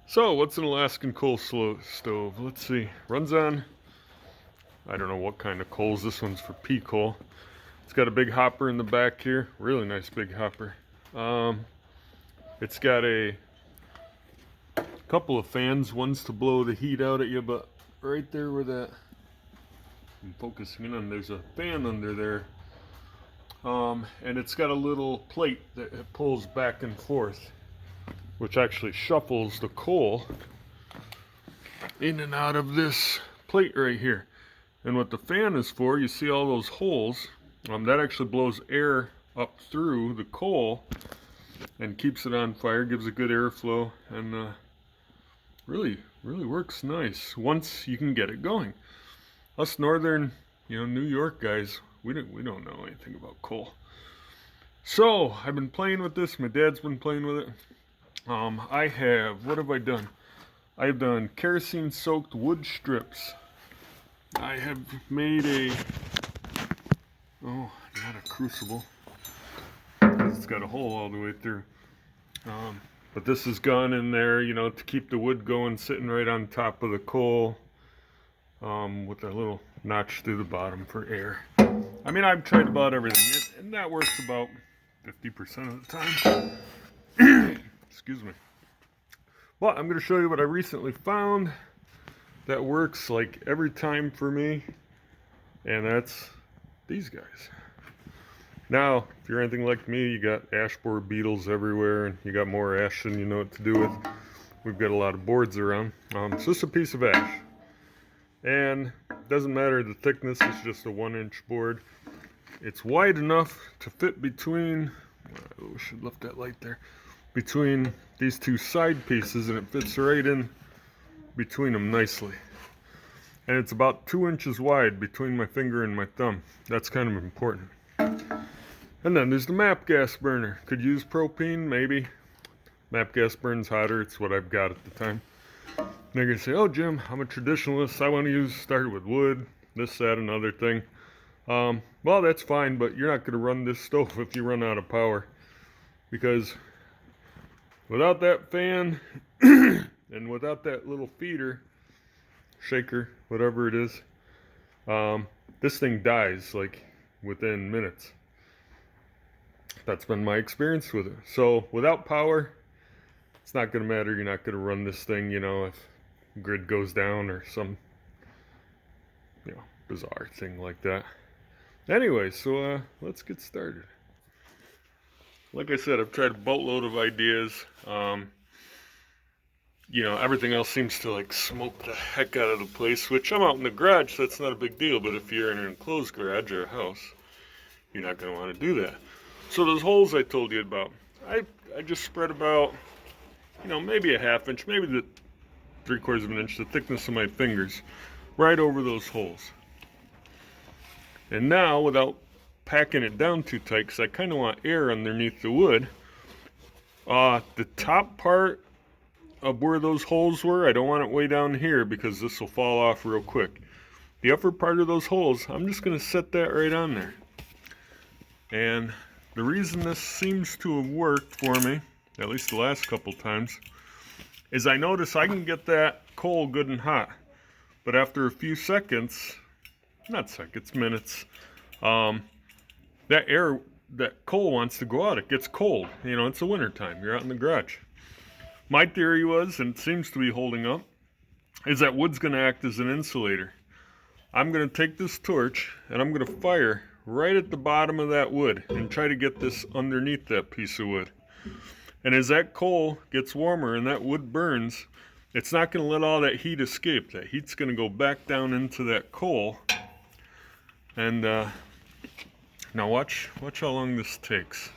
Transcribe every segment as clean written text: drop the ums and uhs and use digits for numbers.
So, what's an Alaskan coal stove? Let's see. Runs on, I don't know what kind of coals. This one's for pea coal. It's got a big hopper in the back here. Really nice big hopper. Um, it's got a couple of fans. One's to blow the heat out at you, but right there where that, I'm focusing in on, there's a fan under there. And it's got a little plate that it pulls back and forth, which actually shuffles the coal in and out of this plate right here. And what the fan is for, you see all those holes, that actually blows air up through the coal and keeps it on fire, gives a good airflow, and really works nice once you can get it going. Us northern, New York guys, we don't know anything about coal. So I've been playing with this. My dad's been playing with it. What have I done? I've done kerosene soaked wood strips. I have made not a crucible, because it's got a hole all the way through. But this has gone in there, to keep the wood going, sitting right on top of the coal, with a little notch through the bottom for air. I mean, I've tried about everything, and that works about 50% of the time. Excuse me. But I'm going to show you what I recently found that works like every time for me, and that's these guys. Now, if you're anything like me, you got ash borer beetles everywhere, and you got more ash than you know what to do with. We've got a lot of boards around. It's just a piece of ash, and it doesn't matter the thickness. It's just a 1-inch board. It's wide enough to fit between, we should lift that light there, between these two side pieces, and it fits right in between them nicely. And it's about 2 inches wide between my finger and my thumb. That's kind of important. And then there's the MAP gas burner. Could use propane, maybe. MAP gas burns hotter. It's what I've got at the time. And they're gonna say, "Oh, Jim, I'm a traditionalist. I want to start with wood, this, that, another thing." Well, that's fine, but you're not gonna run this stove if you run out of power, because without that fan and without that little feeder, shaker, whatever it is, this thing dies like within minutes. That's been my experience with it. So without power, it's not going to matter. You're not going to run this thing, if grid goes down or some, bizarre thing like that. Anyway, so let's get started. Like I said, I've tried a boatload of ideas. Everything else seems to like smoke the heck out of the place, which I'm out in the garage, so that's not a big deal. But if you're in an enclosed garage or a house, you're not going to want to do that. So those holes I told you about, I just spread about, maybe a 1/2 inch, maybe the 3/4 of an inch, the thickness of my fingers, right over those holes. And now, without packing it down too tight, because I kind of want air underneath the wood, the top part of where those holes were, I don't want it way down here, because this will fall off real quick. The upper part of those holes, I'm just going to set that right on there. And the reason this seems to have worked for me, at least the last couple times, is I notice I can get that coal good and hot, but after a few seconds, not seconds, minutes, that coal wants to go out. It gets cold. It's the winter time. You're out in the garage. My theory was, and it seems to be holding up, is that wood's going to act as an insulator. I'm going to take this torch and I'm going to fire right at the bottom of that wood and try to get this underneath that piece of wood. And as that coal gets warmer and that wood burns, it's not going to let all that heat escape. That heat's going to go back down into that coal. And now watch how long this takes.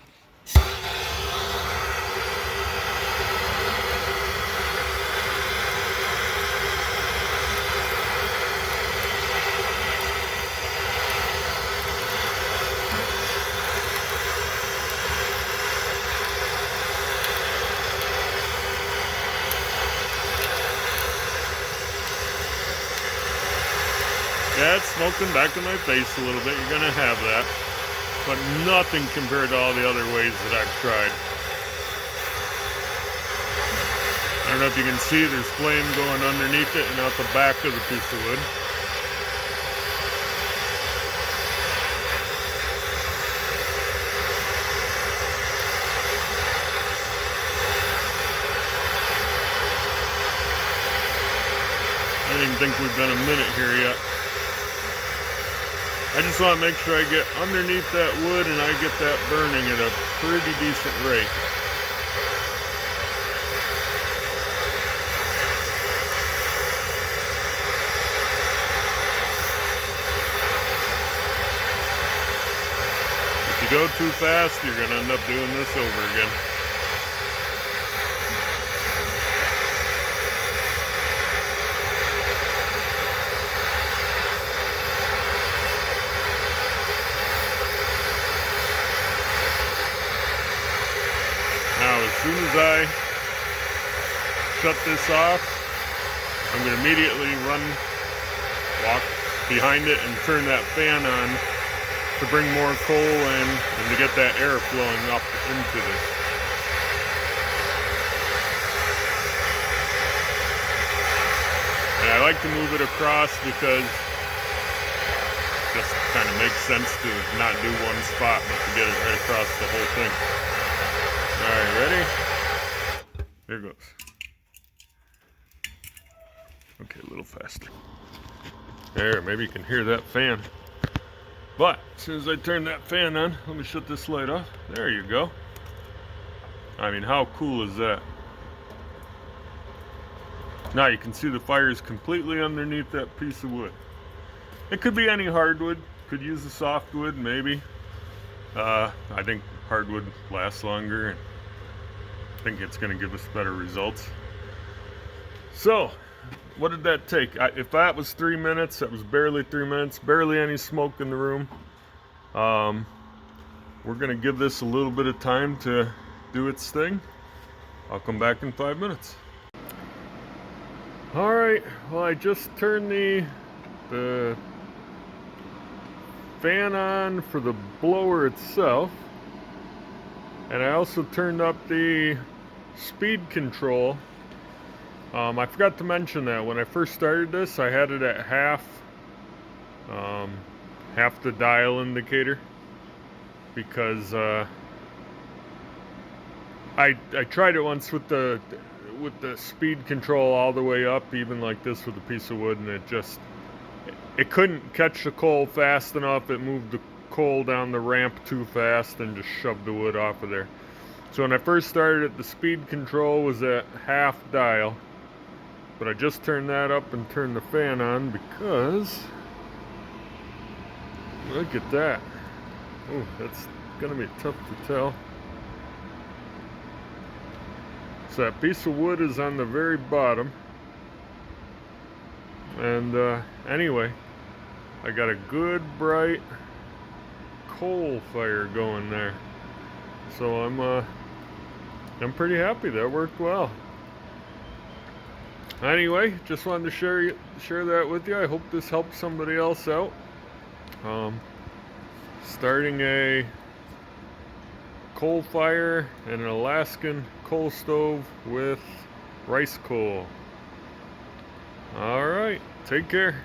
Yeah, it's smoking back in my face a little bit. You're going to have that. But nothing compared to all the other ways that I've tried. I don't know if you can see, there's flame going underneath it and out the back of the piece of wood. I don't even think we've been a minute here yet. I just want to make sure I get underneath that wood and I get that burning at a pretty decent rate. If you go too fast, you're going to end up doing this over again. Now, as soon as I shut this off, I'm going to immediately walk behind it and turn that fan on to bring more coal in and to get that air flowing up into this. And I like to move it across because it just kind of makes sense to not do one spot but to get it right across the whole thing. Alright, ready? There goes. Okay, a little faster. There, maybe you can hear that fan. But as soon as I turn that fan on, let me shut this light off. There you go. I mean, how cool is that? Now you can see the fire is completely underneath that piece of wood. It could be any hardwood. Could use a softwood, maybe. I think hardwood lasts longer, and I think it's going to give us better results. So, what did that take? If that was 3 minutes, that was barely 3 minutes, barely any smoke in the room. We're going to give this a little bit of time to do its thing. I'll come back in 5 minutes. Alright, well, I just turned the fan on for the blower itself, and I also turned up the speed control. I forgot to mention that when I first started this, I had it at half the dial indicator, because I tried it once with the speed control all the way up, even like this with a piece of wood, and it couldn't catch the coal fast enough. It moved the coal down the ramp too fast and just shoved the wood off of there. So when I first started it, the speed control was at half dial. But I just turned that up and turned the fan on because, look at that. Oh, that's gonna be tough to tell. So that piece of wood is on the very bottom. And anyway, I got a good bright coal fire going there. So I'm pretty happy. That worked well. Anyway, just wanted to share that with you. I hope this helps somebody else out. Starting a coal fire and an Alaskan coal stove with rice coal. Alright, take care.